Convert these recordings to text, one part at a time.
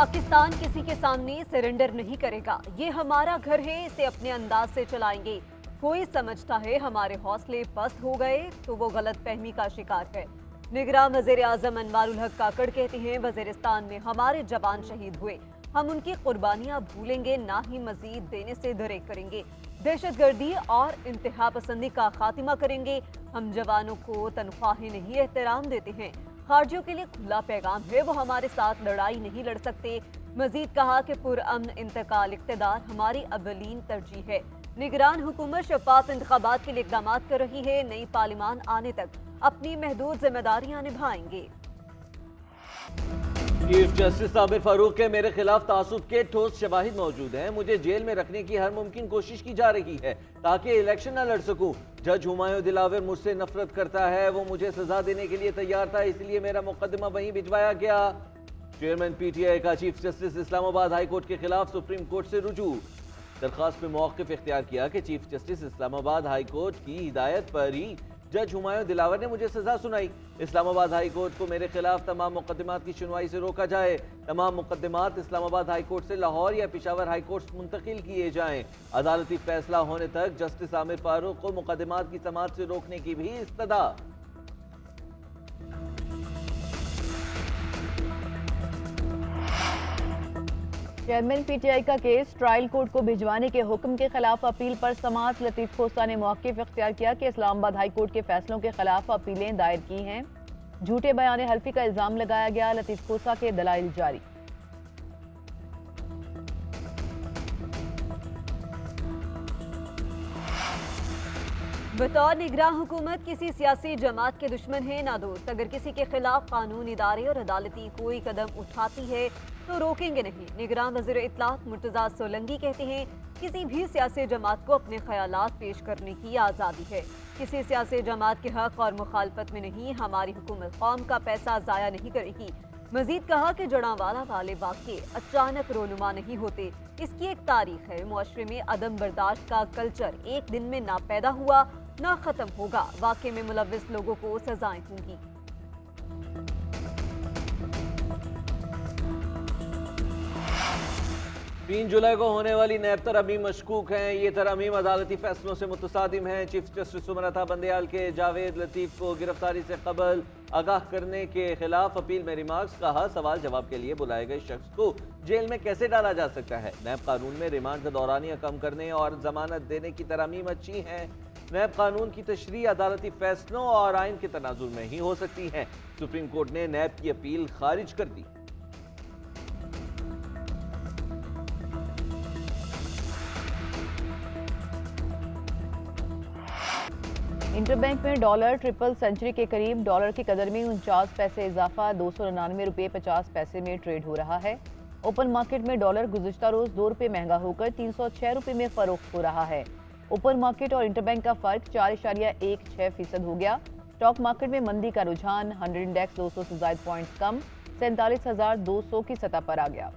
पाकिस्तान किसी के सामने सरेंडर नहीं करेगा। ये हमारा घर है, इसे अपने अंदाज से चलाएंगे। कोई समझता है हमारे हौसले पस्त हो गए तो वो गलतफहमी का शिकार है। निगरान वज़ीर आज़म अनवारुल हक काकड़ कहते हैं, वज़ीरिस्तान में हमारे जवान शहीद हुए, हम उनकी कुर्बानियां भूलेंगे ना ही मजीद देने से दरेक करेंगे। दहशतगर्दी और इंतहा पसंदी का खात्मा करेंगे। हम जवानों को तनख्वाहें नहीं, एहतराम देते हैं। खारजियों के लिए खुला पैगाम है, वो हमारे साथ लड़ाई नहीं लड़ सकते। मजीद कहा कि पुरअमन इंतकाल इक़्तिदार हमारी अव्वलीन तरजीह है। निगरान हुकूमत शफाफ इंतखाबात के लिए इक़दाम कर रही है। नई पार्लिमान आने तक अपनी महदूद जिम्मेदारियां निभाएंगे। चीफ जस्टिस आमिर फारूक के मेरे खिलाफ तासुब के ठोस शवाहिद मौजूद हैं। मुझे जेल में रखने की हर मुमकिन कोशिश की जा रही है ताकि इलेक्शन न लड़ सकूं। जज हुमायूं दिलावर मुझसे नफरत करता है, वो मुझे सजा देने के लिए तैयार था, इसलिए मेरा मुकदमा वहीं भिजवाया गया। चेयरमैन पीटीआई का chief justice Islamabad high court के खिलाफ सुप्रीम कोर्ट से रुजू। दरखास्त में मौक़िफ़ इख्तियार किया कि chief justice Islamabad high court की हिदायत पर ही जज हुमायूं दिलावर ने मुझे सजा सुनाई। इस्लामाबाद हाई कोर्ट को मेरे खिलाफ तमाम मुकदमात की सुनवाई से रोका जाए। तमाम मुकदमात इस्लामाबाद हाई कोर्ट से लाहौर या पेशावर हाई कोर्ट मुंतकिल किए जाएं। अदालती फैसला होने तक जस्टिस आमिर फारूक को मुकदमात की समाअत से रोकने की भी इस्तदा। चेयरमैन पीटीआई का केस ट्रायल कोर्ट को भिजवाने के हुक्म के खिलाफ अपील पर समाअत लतीफ खोसा ने मौक़िफ़ इख्तियार किया कि इस्लामाबाद हाई कोर्ट के फैसलों के खिलाफ अपीलें दायर की हैं। झूठे बयान हल्फी का इल्जाम लगाया गया। लतीफ खोसा के दलाइल जारी। बतौर निगरान हुकूमत किसी सियासी जमात के दुश्मन है ना दोस्त। अगर किसी के खिलाफ कानून, इदारे और अदालती कोई कदम उठाती है तो रोकेंगे नहीं। निगरान वज़ीर इत्तलात मुर्तज़ा सोलंकी कहते हैं, किसी भी सियासी जमात को अपने ख्यालात पेश करने की आज़ादी है। किसी सियासी जमात के हक और मुखालफत में नहीं। हमारी हुकूमत कौम का पैसा ज़ाया नहीं करेगी। मजीद कहा कि जड़ांवाला वाले वाक़े अचानक रोनुमा नहीं होते, इसकी एक तारीख है। मुआशरे में अदम बर्दाश्त का कल्चर एक दिन में ना पैदा हुआ ना ख़त्म होगा। वाक़े में मुलव्विस लोगों को सजाएं होंगी। 3 जुलाई को होने वाली नैब तरमीम मशकूक हैं। ये तरमीम अदालती फैसलों से मुतसादिम हैं। चीफ जस्टिस उमरता बंदयाल के जावेद लतीफ़ को गिरफ्तारी से कबल आगाह करने के खिलाफ अपील में रिमार्क्स। कहा, सवाल जवाब के लिए बुलाए गए शख्स को जेल में कैसे डाला जा सकता है। नैब कानून में रिमांड का दौरानिया कम करने और जमानत देने की तरमीम अच्छी है। नैब कानून की तशरीह अदालती फैसलों और आइन के तनाजुर में ही हो सकती है। सुप्रीम कोर्ट ने नैब की अपील खारिज कर दी। इंटरबैंक में डॉलर ट्रिपल सेंचुरी के करीब। डॉलर की कदर में 49 पैसे इजाफा, 299 रुपये 50 पैसे में ट्रेड हो रहा है। ओपन मार्केट में डॉलर गुज़िश्ता रोज 2 रुपये महंगा होकर 306 रुपये में फरोख्त हो रहा है। ओपन मार्केट और इंटरबैंक का फर्क 4.16% हो गया। स्टॉक मार्केट में मंदी का रुझान। 100 इंडेक्स 200 से ज़ायद पॉइंट्स कम 47,200 की सतह पर आ गया।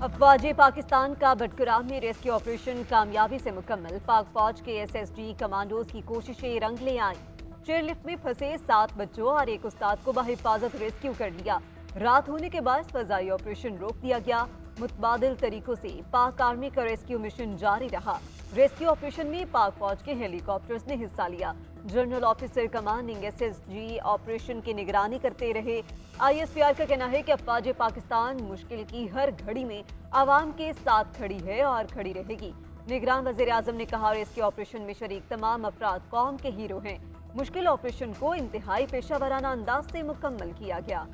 अफवाज पाकिस्तान का बटकुराह में रेस्क्यू ऑपरेशन कामयाबी से मुकम्मल। पाक फौज के एसएसजी कमांडोज की कोशिशें रंग ले आईं। चेयरलिफ्ट में फंसे 7 बच्चों और एक उस्ताद को बहिफाजत रेस्क्यू कर लिया। रात होने के बाद फजाई ऑपरेशन रोक दिया गया। मुतबादिल तरीकों से पाक आर्मी का रेस्क्यू मिशन जारी रहा। रेस्क्यू ऑपरेशन में पाक फौज के हेलीकॉप्टर्स ने हिस्सा लिया। General officer commanding SSG operation की निगरानी करते रहे। आईएसपीआर का कहना है कि अफवाज पाकिस्तान मुश्किल की हर घड़ी में आवाम के साथ खड़ी है और खड़ी रहेगी। निगरान वज़ीर आज़म ने कहा, रेस्क्यू ऑपरेशन में शरीक तमाम अफराद कौम के हीरो हैं। मुश्किल ऑपरेशन को इंतहाई पेशावराना अंदाज से मुकम्मल किया गया।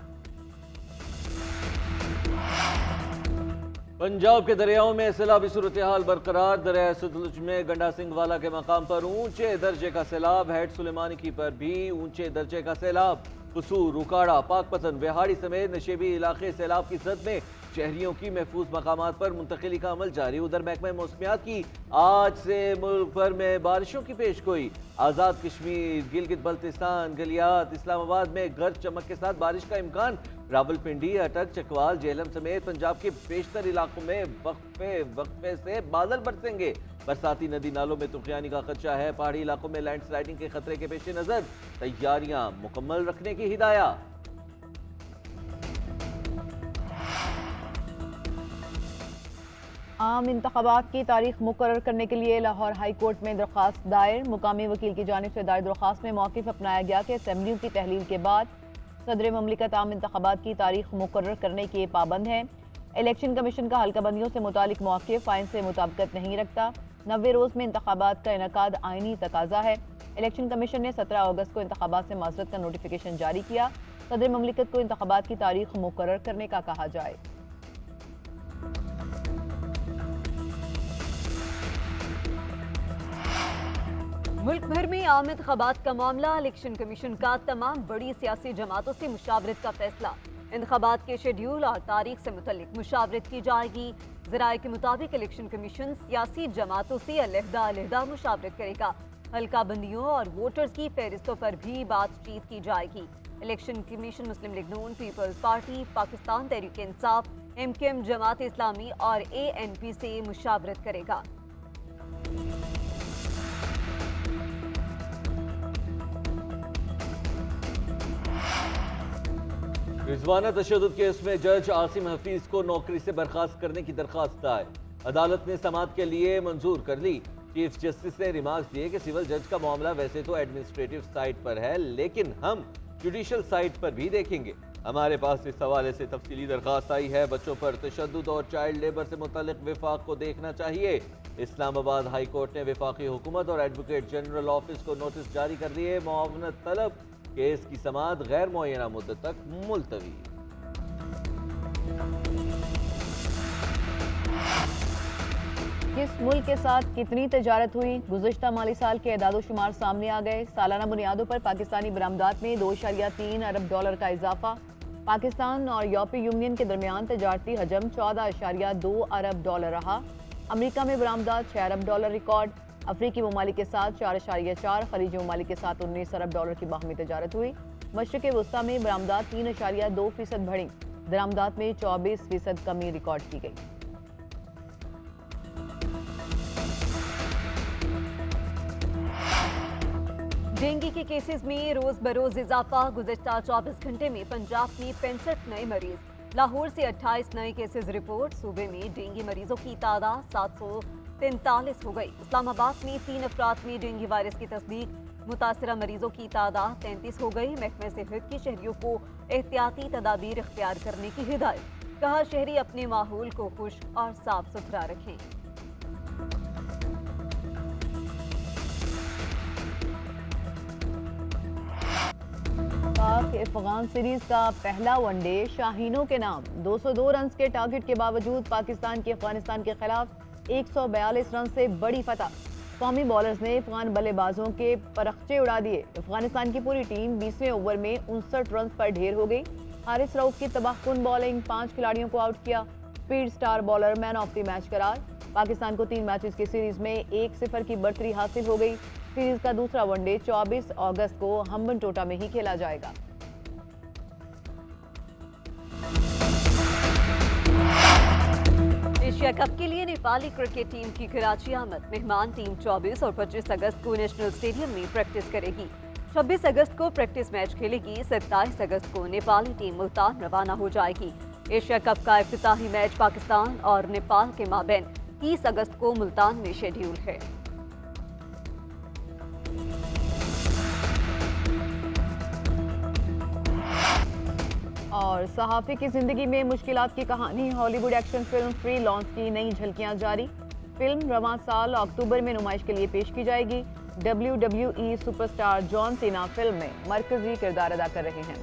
पंजाब के दरियाओं में सैलाबी सूरत हाल बरकरार। दरिया सतलुज में गंडा सिंह वाला के मकाम पर ऊंचे दर्जे का सैलाब। हेड सुलेमानी की पर भी ऊंचे दर्जे का सैलाब। कसूर, उकाड़ा, पाकपतन, बिहाड़ी समेत नशेबी इलाके सैलाब की जद में। शहरियों की महफूज मकामात पर मुंतकिली का अमल जारी। उधर महकमा मौसमियात की आज से मुल्क भर में बारिशों की पेश गोई। आज़ाद कश्मीर, गिलगित बल्तिस्तान, गलियात, इस्लामाबाद में गरज चमक के साथ बारिश का इम्कान। रावलपिंडी, अटक, चकवाल, जेहलम समेत पंजाब के बेशतर इलाकों में वक्फे से बादल बरसेंगे। बरसाती नदी नालों में तुफियानी का खदशा है। पहाड़ी इलाकों में लैंडस्लाइडिंग के खतरे के पेश नजर तैयारियां मुकम्मल रखने की हिदायत। आम इंतखाबात की तारीख मुकर्रर करने के लिए लाहौर हाई कोर्ट में दरख्वास्त दायर। मुकामी वकील की जानिब से दायर दरख्वास्त में मौक़िफ़ अपनाया गया कि असम्बलियों की तहलील के बाद सदर ममलिकत आम इंतखाबात की तारीख मुकर्रर करने के पाबंद हैं। इलेक्शन कमीशन का हल्काबंदियों से मुतालिक मौक़िफ़ आइन से मुताबिकत नहीं रखता। 90 रोज़ में इंतखाबात का इनकाद आइनी तकाजा है। इलेक्शन कमीशन ने 17 अगस्त को इंतखाबात से माज़रत का नोटिफिकेशन जारी किया। सदर ममलिकत को इंतखाबात की तारीख मुकर्रर करने का कहा जाए। मुल्क भर में आम इंतखाबात का मामला। इलेक्शन कमीशन का तमाम बड़ी सियासी जमातों से मुशावरत का फैसला। इंतखाबात के शेड्यूल और तारीख से मुतल्लिक मुशावरत की जाएगी। ज़राए के मुताबिक इलेक्शन कमीशन सियासी जमातों से अलहदा मुशावरत करेगा। हल्का बंदियों और वोटर्स की फहरिस्तों पर भी बातचीत की जाएगी। इलेक्शन कमीशन मुस्लिम लीग नून, peoples party, Pakistan Tehreek Insaf, MKM, Jamaat Islami और ANP से मुशावरत करेगा। रिजवाना तशद्दुद केस में जज आसिम हफीज को नौकरी से बर्खास्त करने की दरखास्त दायर। अदालत ने समाअत के लिए मंजूर कर ली। चीफ जस्टिस ने रिमार्क्स दिए कि सिविल जज का मामला वैसे तो एडमिनिस्ट्रेटिव साइट पर है, लेकिन हम जुडिशल साइट पर भी देखेंगे। हमारे पास इस हवाले से तफसीली दरखास्त आई है। बच्चों पर तशद्दुद और चाइल्ड लेबर से मुतल्लिक विफाक को देखना चाहिए। इस्लामाबाद हाई कोर्ट ने वफाकी हुकूमत और एडवोकेट जनरल ऑफिस को नोटिस जारी कर दिए। मुआवनत तलब, केस की समाअत गैर मुअय्यना मुद्दत तक मुलतवी। किस मुल्क के साथ कितनी तजारत हुई? गुज़िश्ता माली साल के एदाद-ओ-शुमार सामने आ गए। सालाना बुनियादों पर पाकिस्तानी बरामदात में $2.3 अरब का इजाफा। पाकिस्तान और यूरोपीय यूनियन के दरमियान तजारती हजम $14.2 अरब रहा। अमरीका में बरामदात $6 अरब रिकॉर्ड। अफ्रीकी ममालिक के साथ 4.4, खलीजी ममालिक के साथ $19 अरब की बाहमी तजारत हुई। मशरिक़ वस्ता में बरामदात 3.2% बढ़ी। दरामदात में 24% कमी रिकॉर्ड की गई। डेंगू के केसेस में रोज बरोज इजाफा। गुज़िश्ता 24 घंटे में पंजाब में 65 नए मरीज। लाहौर से 28 नए केसेस रिपोर्ट। सूबे में डेंगू मरीजों की तादाद 743 हो गई। इस्लामाबाद में 3 अफराद में डेंगू वायरस की तस्दीक। मुतासरा मरीजों की तादाद 33 हो गई। महकमे सेहत की शहरियों को एहतियाती तदाबीर इख्तियार करने की हिदायत। कहा, शहरी अपने माहौल को खुश्क और साफ सुथरा रखें। पाक अफगान सीरीज का पहला वनडे शाहीनों के नाम। 202 रन के टारगेट के बावजूद पाकिस्तान की अफगानिस्तान के खिलाफ 142 रन से बड़ी फतह। कौमी बॉलर्स ने अफगान बल्लेबाजों के परखचे उड़ा दिए। अफगानिस्तान की पूरी टीम 20वें ओवर में 59 रन पर ढेर हो गई। हारिस रऊफ की तबाहकुन बॉलिंग, 5 खिलाड़ियों को आउट किया। Speed star bowler man of the match करार। पाकिस्तान को 3 मैचेस की सीरीज में 1-0 की बढ़तरी हासिल हो गई। सीरीज का दूसरा वनडे 24 अगस्त को हम्बनटोटा में ही खेला जाएगा। एशिया कप के लिए नेपाली क्रिकेट टीम की कराची आमद। मेहमान टीम 24 और 25 अगस्त को नेशनल स्टेडियम में प्रैक्टिस करेगी। 26 अगस्त को प्रैक्टिस मैच खेलेगी। 27 अगस्त को नेपाली टीम मुल्तान रवाना हो जाएगी। एशिया कप का इफ्तिताही मैच पाकिस्तान और नेपाल के माबैन 30 अगस्त को मुल्तान में शेड्यूल है। और सहाफ़ी की जिंदगी में मुश्किलात की कहानी। Hollywood action film free launch की नई झलकियां जारी। फिल्म रवां साल अक्टूबर में नुमाइश के लिए पेश की जाएगी। WWE superstar John Cena film में मरकजी किरदार अदा कर रहे हैं।